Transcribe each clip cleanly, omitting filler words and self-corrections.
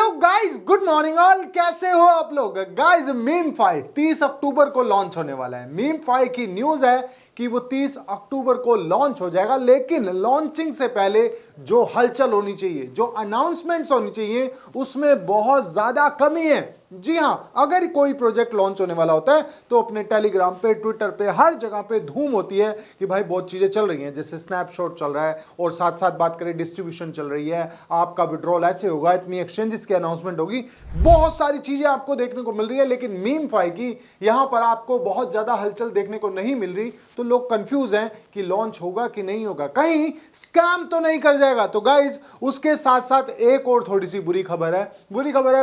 Hello guys, good morning all. कैसे हो आप लोग? गाइस, मीम फाई 30 अक्टूबर को लॉन्च होने वाला है। मीम फाई की न्यूज है कि वो 30 अक्टूबर को लॉन्च हो जाएगा, लेकिन लॉन्चिंग से पहले जो हलचल होनी चाहिए, जो अनाउंसमेंट्स होनी चाहिए, उसमें बहुत ज्यादा कमी है। जी हां, अगर कोई प्रोजेक्ट लॉन्च होने वाला होता है तो अपने टेलीग्राम पे, ट्विटर पे, हर जगह पे धूम होती है कि भाई बहुत चीजें चल रही हैं, जैसे स्नैपशॉट चल रहा है और साथ साथ बात करें डिस्ट्रीब्यूशन चल रही है, आपका विड्रॉल ऐसे होगा, इतनी एक्सचेंजेस की अनाउंसमेंट होगी, बहुत सारी चीजें आपको देखने को मिल रही है। लेकिन मीम फाई की यहां पर आपको बहुत ज्यादा हलचल देखने को नहीं मिल रही, तो लोग कंफ्यूज हैं कि लॉन्च होगा कि नहीं होगा, कहीं स्कैम तो नहीं कर जाएगा। तो गाइज, उसके साथ साथ एक और थोड़ी सी बुरी खबर है।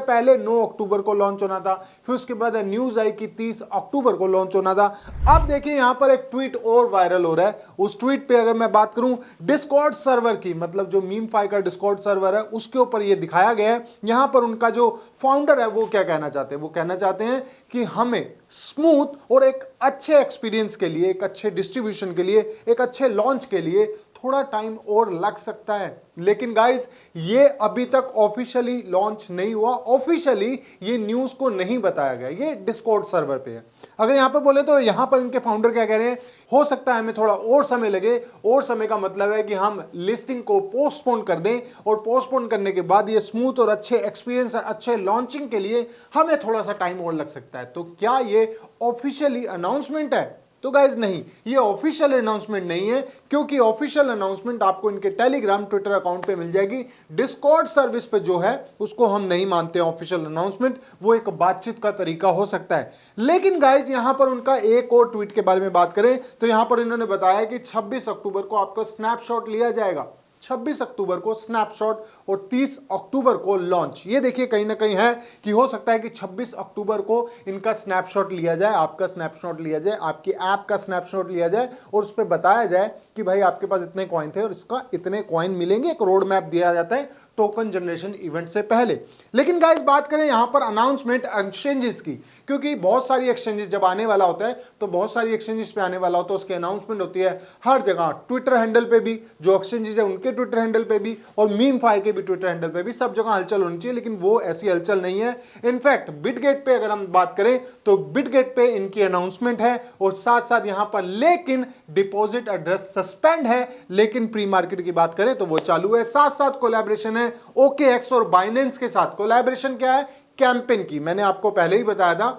पहले 9 अक्टूबर को लॉन्च होना था, फिर उसके बाद न्यूज आई कि 30 अक्टूबर को लॉन्च होना था। अब देखिए यहां पर एक ट्वीट और वायरल हो रहा है। उस ट्वीट पे अगर मैं बात करूं डिस्कॉर्ड सर्वर की, मतलब जो मीम फाई का डिस्कॉर्ड सर्वर है, उसके ऊपर यह दिखाया गया है। यहां पर उनका जो फाउंडर है वो क्या कहना चाहते हैं? वो कहना चाहते हैं कि हमें स्मूथ और एक अच्छे एक्सपीरियंस के लिए, एक अच्छे डिस्ट्रीब्यूशन के लिए, एक अच्छे लॉन्च के लिए थोड़ा टाइम और लग सकता है। लेकिन गाइस, ये अभी तक ऑफिशियली लॉन्च नहीं हुआ, ऑफिशियली ये न्यूज को नहीं बताया गया, ये डिस्कॉर्ड सर्वर पे है। अगर यहां पर बोले तो यहां पर इनके फाउंडर क्या कह रहे हैं, हो सकता है हमें थोड़ा और समय लगे। और समय का मतलब है कि हम लिस्टिंग को पोस्टपोन कर दें, और पोस्टपोन करने के बाद ये स्मूथ और अच्छे एक्सपीरियंस, अच्छे लॉन्चिंग के लिए हमें थोड़ा सा टाइम और लग सकता है। तो क्या ये ऑफिशियली अनाउंसमेंट है? तो गाइज नहीं, ये ऑफिशियल अनाउंसमेंट नहीं है, क्योंकि ऑफिशियल अनाउंसमेंट आपको इनके टेलीग्राम, ट्विटर अकाउंट पे मिल जाएगी। डिस्कॉर्ड सर्विस पे जो है उसको हम नहीं मानते ऑफिशियल अनाउंसमेंट, वो एक बातचीत का तरीका हो सकता है। लेकिन गाइज, यहां पर उनका एक और ट्वीट के बारे में बात करें तो यहां पर इन्होंने बताया कि 26 अक्टूबर को आपका स्नैपशॉट लिया जाएगा। 26 अक्टूबर को स्नैपशॉट और 30 अक्टूबर को लॉन्च। ये देखिए कहीं ना कहीं है कि हो सकता है कि 26 अक्टूबर को इनका स्नैपशॉट लिया जाए, आपका स्नैपशॉट लिया जाए, आपकी ऐप का स्नैपशॉट लिया जाए और उस पर बताया जाए कि भाई आपके पास इतने कॉइन थे और इसका इतने कॉइन मिलेंगे। एक रोड मैप दिया जाता है टोकन जनरेशन इवेंट से पहले। लेकिन गाइस, बात करें यहां पर अनाउंसमेंट एक्सचेंजेस की, क्योंकि बहुत सारी एक्सचेंजेस जब आने वाला होता है तो बहुत सारी एक्सचेंजेस पे आने वाला होता है, उसकी अनाउंसमेंट होती है हर जगह। ट्विटर हैंडल पे भी जो एक्सचेंजेस है उनके ट्विटर हैंडल पे भी, और मीम फाई के भी ट्विटर हैंडल पे भी, सब जगह हलचल होनी चाहिए। लेकिन वो ऐसी हलचल नहीं है। इनफैक्ट बिटगेट पे अगर हम बात करें तो बिटगेट पे इनकी अनाउंसमेंट है, और साथ साथ यहां पर लेकिन डिपॉजिट एड्रेस सस्पेंड है, लेकिन प्री मार्केट की बात करें तो वो चालू है। साथ साथ कोलैबोरेशन है OKX और बाइनेंस के साथ। कोलैबोरेशन क्या है? कैंपेन की। मैंने आपको पहले ही बताया था,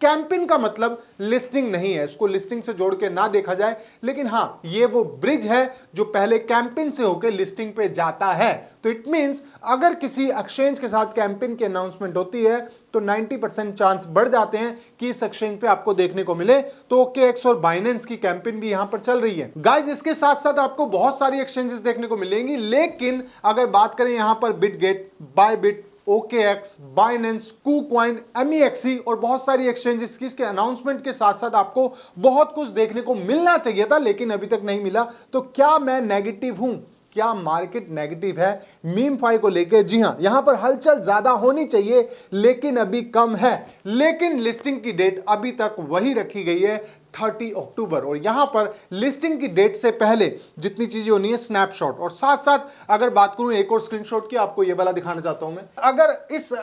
कैंपेन का मतलब लिस्टिंग नहीं है, इसको लिस्टिंग से जोड़ के ना देखा जाए। लेकिन हां, ये वो ब्रिज है जो पहले कैंपेन से होकर लिस्टिंग पे जाता है। तो इट मींस अगर किसी एक्सचेंज के साथ कैंपेन की अनाउंसमेंट होती है तो 90% चांस बढ़ जाते हैं कि इस एक्सचेंज पे आपको देखने को मिले। तो OKX और बाइनेंस की कैंपेन भी यहां पर चल रही है। गाइस, इसके साथ साथ आपको बहुत सारी एक्सचेंजेस देखने को मिलेंगी। लेकिन अगर बात करें यहां पर Bitget, Bybit, OKX, Binance, KuCoin, MEXC और बहुत सारी एक्सचेंजेस की इसके अनाउंसमेंट के साथ साथ आपको बहुत कुछ देखने को मिलना चाहिए था, लेकिन अभी तक नहीं मिला। तो क्या मैं नेगेटिव हूं? क्या मार्केट नेगेटिव है मीम फाई को लेकर? जी हां, यहां पर हलचल ज्यादा होनी चाहिए, लेकिन अभी कम है। लेकिन लिस्टिंग की डेट अभी तक वही रखी गई है 30 अक्टूबर, और यहां पर लिस्टिंग की डेट से पहले जितनी चीजें होनी है स्नैपशॉट, और साथ साथ अगर बात करूं एक और स्क्रीनशॉट की, आपको ये वाला दिखाना चाहता हूं मैं। अगर इस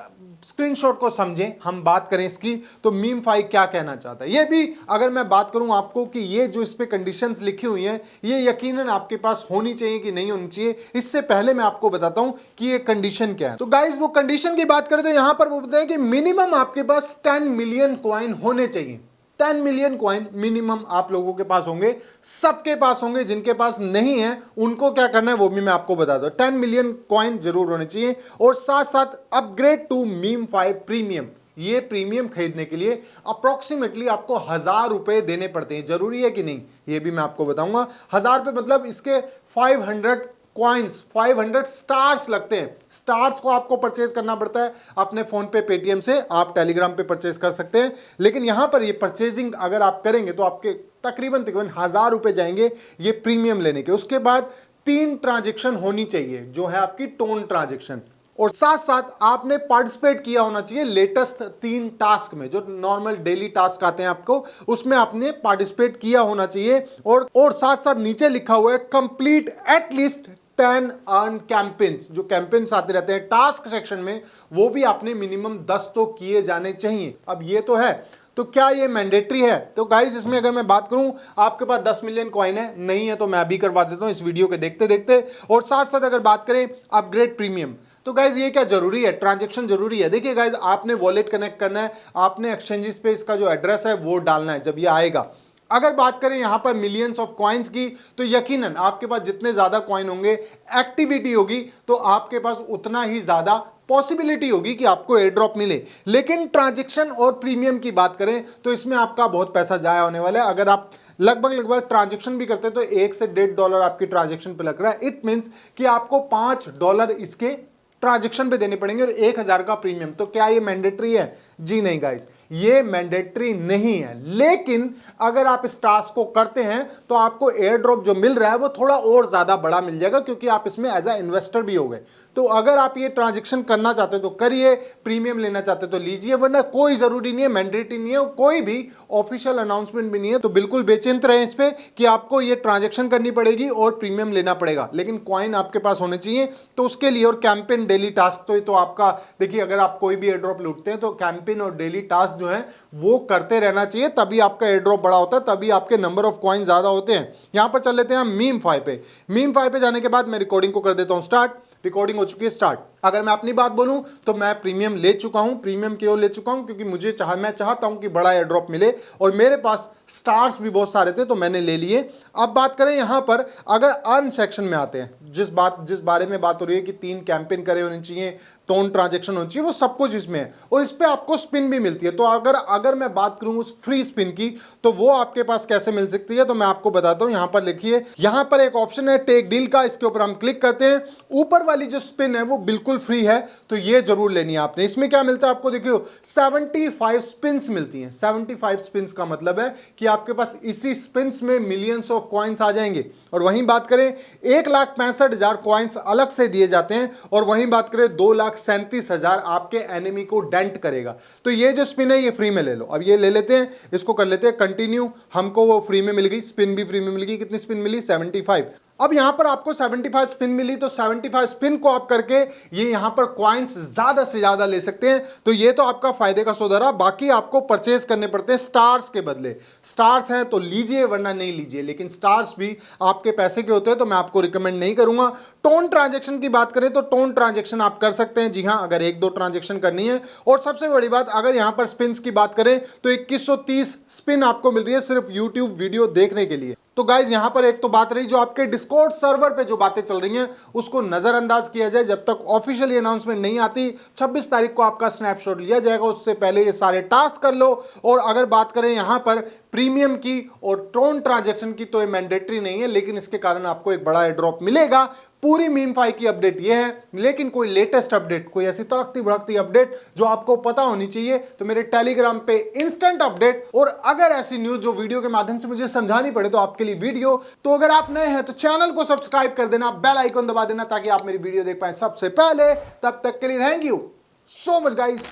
स्क्रीनशॉट को समझें, हम बात करें इसकी, तो मीम फाई क्या कहना चाहता है, ये भी अगर मैं बात करूं आपको कि ये जो इस पे कंडीशंस लिखी हुई हैं, ये यकीनन आपके पास होनी चाहिए कि नहीं होनी चाहिए। इससे पहले मैं आपको बताता हूं कि ये कंडीशन क्या है। तो गाइस, वो कंडीशन की बात करें तो यहां पर वो बताएं कि मिनिमम आपके पास 10 मिलियन कॉइन होने चाहिए। 10 मिलियन कॉइन मिनिमम आप लोगों के पास होंगे, सबके पास होंगे। जिनके पास नहीं है उनको क्या करना है वो भी मैं आपको बता दूं। 10 मिलियन कॉइन जरूर होने चाहिए, और साथ साथ अपग्रेड टू मीम फाई प्रीमियम। ये प्रीमियम खरीदने के लिए अप्रोक्सीमेटली आपको 1000 रुपए देने पड़ते हैं। जरूरी है कि नहीं ये भी मैं आपको बताऊंगा। 1000 रुपए मतलब इसके 500 कॉइन्स, 500 स्टार्स लगते हैं। स्टार्स को आपको परचेज करना पड़ता है अपने फोन पे, पेटीएम से। आप टेलीग्राम पे परचेज कर सकते हैं, लेकिन यहां पर ये परचेजिंग अगर आप करेंगे तो आपके तकरीबन 1000 रुपए जाएंगे ये प्रीमियम लेने के। उसके बाद 3 ट्रांजेक्शन होनी चाहिए, जो है आपकी टोन ट्रांजेक्शन, और साथ साथ आपने पार्टिसिपेट किया होना चाहिए लेटेस्ट 3 टास्क में, जो नॉर्मल डेली टास्क आते हैं आपको, उसमें आपने पार्टिसिपेट किया होना चाहिए। और साथ साथ नीचे लिखा हुआ है कंप्लीट एटलीस्ट 10 अर्न कैंपेन्स, जो कैंपेन्स आते रहते हैं टास्क सेक्शन में, वो भी आपने मिनिमम 10 तो किए जाने चाहिए। अब ये तो है, तो क्या ये मैंडेटरी है? तो गाइस इसमें अगर मैं बात करूं, आपके पास 10 मिलियन कॉइन है, नहीं है तो मैं भी करवा देता हूं इस वीडियो के देखते देखते। और साथ साथ अगर बात करें अपग्रेड प्रीमियम, तो गाइज ये क्या जरूरी है? ट्रांजैक्शन जरूरी है। देखिए गाइज, आपने वॉलेट कनेक्ट करना है, आपने एक्सचेंजेस पे इसका जो एड्रेस है वो डालना है जब ये आएगा। अगर बात करें यहां पर मिलियंस ऑफ कॉइन्स की, तो यकीनन आपके पास जितने ज्यादा कॉइन होंगे, एक्टिविटी होगी, तो आपके पास उतना ही ज्यादा पॉसिबिलिटी होगी कि आपको एयर ड्रॉप मिले। लेकिन ट्रांजैक्शन और प्रीमियम की बात करें तो इसमें आपका बहुत पैसा जाया होने वाला है। अगर आप लगभग ट्रांजैक्शन भी करते हैं तो $1 से $1.5 आपकी ट्रांजैक्शन पे लग रहा है। इट मींस कि आपको $5 इसके ट्रांजैक्शन पे देने पड़ेंगे और 1000 का प्रीमियम। तो क्या ये मैंडेटरी है? जी नहीं गाइस, ये मैंडेटरी नहीं है। लेकिन अगर आप इस टास्क को करते हैं तो आपको एयर ड्रॉप जो मिल रहा है वो थोड़ा और ज्यादा बड़ा मिल जाएगा, क्योंकि आप इसमें एज अ इन्वेस्टर भी हो गए। तो अगर आप ये ट्रांजैक्शन करना चाहते हो तो करिए, प्रीमियम लेना चाहते हो तो लीजिए, वरना कोई जरूरी नहीं है, मैंडेटरी नहीं है, कोई भी ऑफिशियल अनाउंसमेंट भी नहीं है। तो बिल्कुल बेचिंत रहे इस पे कि आपको ये ट्रांजैक्शन करनी पड़ेगी और प्रीमियम लेना पड़ेगा, लेकिन कॉइन आपके पास होने चाहिए। तो उसके लिए और कैंपेन डेली टास्क तो आपका देखिए, अगर आप कोई भी एयर ड्रॉप लूटते हैं तो कैंपेन और डेली टास्क जो है वो करते रहना चाहिए, तभी आपका एयर ड्रॉप बड़ा होता है, तभी आपके नंबर ऑफ कॉइन ज्यादा होते हैं। यहां पर चल लेते हैं हम मीम 5 पे। मीम 5 पे जाने के बाद मैं रिकॉर्डिंग को कर देता हूं स्टार्ट। रिकॉर्डिंग हो चुकी है स्टार्ट। अगर मैं अपनी बात बोलूं तो मैं प्रीमियम ले चुका हूं। प्रीमियम क्यों ले चुका हूं? क्योंकि मैं चाहता हूं कि बड़ा एयर ड्रॉप मिले, और मेरे पास स्टार्स भी बहुत सारे थे तो मैंने ले लिए। अब बात करें यहां पर, अगर अर्न सेक्शन में आते हैं, जिस बारे में बात हो रही है कि 3 कैंपेन करे होने चाहिए, टोन ट्रांजैक्शन होनी चाहिए, वो सब कुछ इसमें है, और इस पे आपको स्पिन भी मिलती है। तो अगर मैं बात करूं उस फ्री स्पिन की, तो वो आपके पास कैसे मिल सकती है, तो मैं आपको बताता हूं। यहां पर लिखिए, यहां पर एक ऑप्शन है टेक डील का, इसके ऊपर हम क्लिक करते हैं। ऊपर वाली जो स्पिन है वो बिल्कुल फ्री है, तो ये जरूर लेनी है आपने। इसमें क्या मिलता है आपको? देखियो 75 स्पिन्स मिलती हैं। 75 स्पिन्स का मतलब है कि आपके पास इसी स्पिन्स में मिलियंस ऑफ कॉइन्स आ जाएंगे। और वहीं बात करें 1,65,000 कॉइन्स अलग से दिए जाते हैं, और वहीं बात करें 2,37,000 आपके एनिमी को डेंट करेगा। तो ये जो स्पिन है ये फ्री में ले लो। अब ये ले लेते हैं, इसको कर लेते हैं कंटिन्यू। हमको वो फ्री में मिल गई, स्पिन भी फ्री में मिल गई। कितनी स्पिन मिली? 75। अब यहां पर आपको 75 स्पिन मिली, तो 75 स्पिन को आप करके ये यहां पर कॉइन्स ज्यादा से ज्यादा ले सकते हैं। तो ये तो आपका फायदे का सौदा रहा। बाकी आपको परचेज करने पड़ते हैं स्टार्स के बदले। स्टार्स हैं तो लीजिए, वरना नहीं लीजिए, लेकिन स्टार्स भी आपके पैसे के होते हैं, तो मैं आपको रिकमेंड नहीं करूंगा। टोन ट्रांजैक्शन की बात करें तो टोन ट्रांजैक्शन आप कर सकते हैं, जी हां, अगर 1-2 ट्रांजैक्शन करनी है। और सबसे बड़ी बात, अगर यहां पर स्पिन्स की बात करें तो 2130 स्पिन आपको मिल रही है सिर्फ यूट्यूब वीडियो देखने के लिए। तो गाइज यहां पर एक तो बात रही, जो आपके डिस्कॉर्ड सर्वर पे जो बातें चल रही हैं उसको नजरअंदाज किया जाए। जब तक ऑफिशियली अनाउंसमेंट नहीं आती, 26 तारीख को आपका स्नैपशॉट लिया जाएगा, उससे पहले ये सारे टास्क कर लो। और अगर बात करें यहां पर प्रीमियम की और टोन ट्रांजैक्शन की, तो ये मैंडेटरी नहीं है, लेकिन इसके कारण आपको एक बड़ा एयर ड्रॉप मिलेगा। पूरी मीम 5 की अपडेट ये है, लेकिन कोई लेटेस्ट अपडेट, कोई ऐसी तड़कती भड़कती अपडेट जो आपको पता होनी चाहिए, तो मेरे टेलीग्राम पे इंस्टेंट अपडेट। और अगर ऐसी न्यूज जो वीडियो के माध्यम से मुझे समझानी पड़े तो आपके लिए वीडियो। तो अगर आप नए हैं तो चैनल को सब्सक्राइब कर देना, बेल आइकन दबा देना, ताकि आप मेरी वीडियो देख पाए सबसे पहले। तब तक के लिए thank you so much guys.